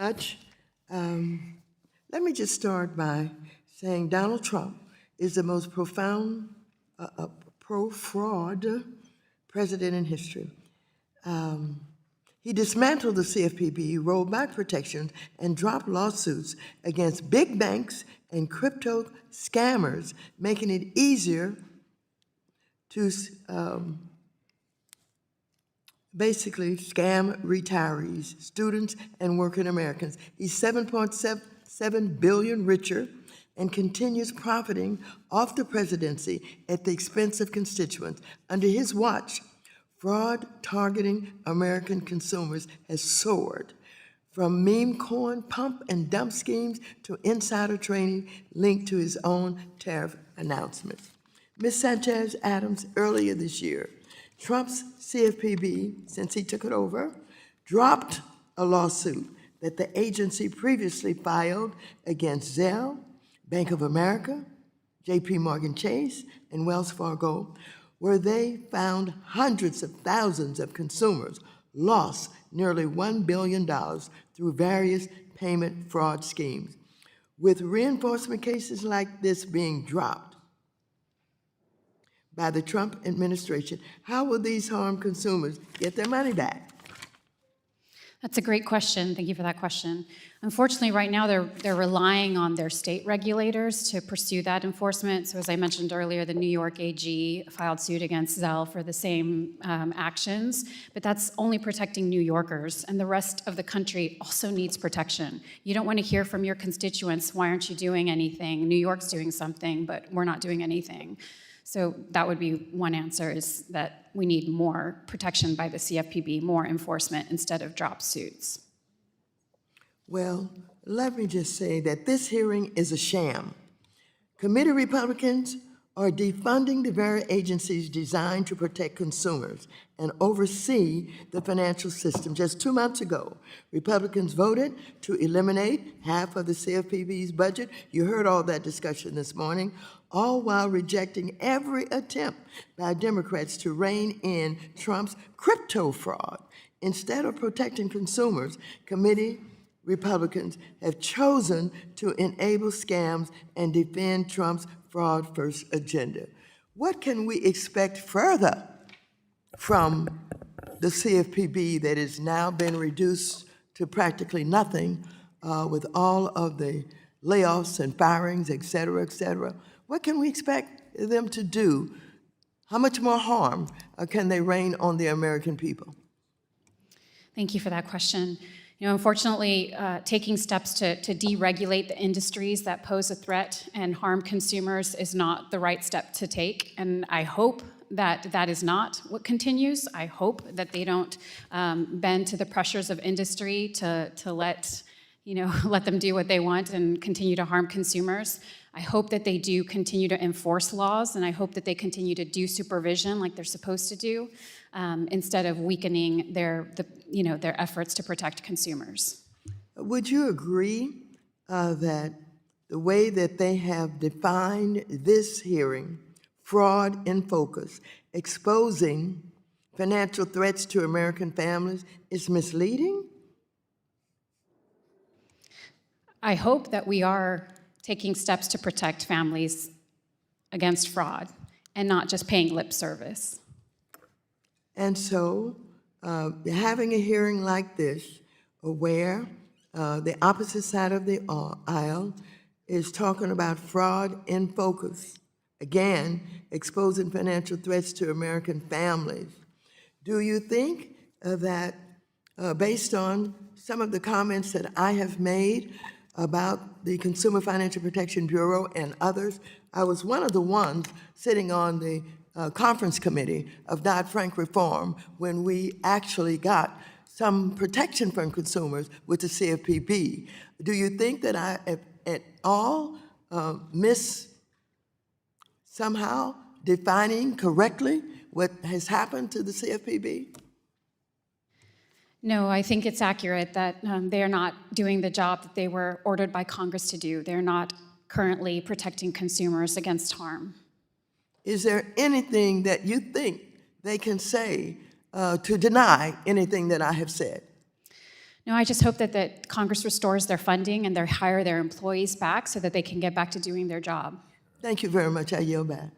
much. Let me just start by saying Donald Trump is the most profound pro-fraud president in history. He dismantled the CFPB, rolled back protections, and dropped lawsuits against big banks and crypto scammers, making it easier to basically scam retirees, students, and working Americans. He's 7.7 billion richer and continues profiting off the presidency at the expense of constituents. Under his watch, fraud targeting American consumers has soared, from meme coin pump and dump schemes to insider trading linked to his own tariff announcements. Ms. Sanchez Adams, earlier this year, Trump's CFPB, since he took it over, dropped a lawsuit that the agency previously filed against Zelle, Bank of America, JP Morgan Chase, and Wells Fargo, where they found hundreds of thousands of consumers lost nearly $1 billion through various payment fraud schemes. With reinforcement cases like this being dropped by the Trump administration, how will these harmed consumers get their money back? That's a great question. Thank you for that question. Unfortunately, right now they're relying on their state regulators to pursue that enforcement. So as I mentioned earlier, the New York AG filed suit against Zelle for the same actions, but that's only protecting New Yorkers, and the rest of the country also needs protection. You don't want to hear from your constituents, why aren't you doing anything? New York's doing something, but we're not doing anything. So that would be one answer, is that we need more protection by the CFPB, more enforcement instead of drop suits. Well, let me just say that this hearing is a sham. Committee Republicans are defunding the very agencies designed to protect consumers and oversee the financial system. Just 2 months ago, Republicans voted to eliminate half of the CFPB's budget. You heard all that discussion this morning, all while rejecting every attempt by Democrats to rein in Trump's crypto fraud. Instead of protecting consumers, committee Republicans have chosen to enable scams and defend Trump's fraud-first agenda. What can we expect further from the CFPB that has now been reduced to practically nothing with all of the layoffs and firings, et cetera, et cetera? What can we expect them to do? How much more harm can they rain on the American people? Thank you for that question. You know, unfortunately, taking steps to deregulate the industries that pose a threat and harm consumers is not the right step to take, and I hope that that is not what continues. I hope that they don't bend to the pressures of industry to let them do what they want and continue to harm consumers. I hope that they do continue to enforce laws, and I hope that they continue to do supervision like they're supposed to do, instead of weakening their efforts to protect consumers. Would you agree that the way that they have defined this hearing, fraud in focus, exposing financial threats to American families, is misleading? I hope that we are taking steps to protect families against fraud and not just paying lip service. And so having a hearing like this, where the opposite side of the aisle is talking about fraud in focus, again, exposing financial threats to American families, do you think that based on some of the comments that I have made about the Consumer Financial Protection Bureau and others, I was one of the ones sitting on the conference committee of Dodd-Frank reform when we actually got some protection from consumers with the CFPB. Do you think that I at all miss somehow defining correctly what has happened to the CFPB? No, I think it's accurate that they are not doing the job that they were ordered by Congress to do. They're not currently protecting consumers against harm. Is there anything that you think they can say to deny anything that I have said? No, I just hope that Congress restores their funding and they hire their employees back so that they can get back to doing their job. Thank you very much. I yield back.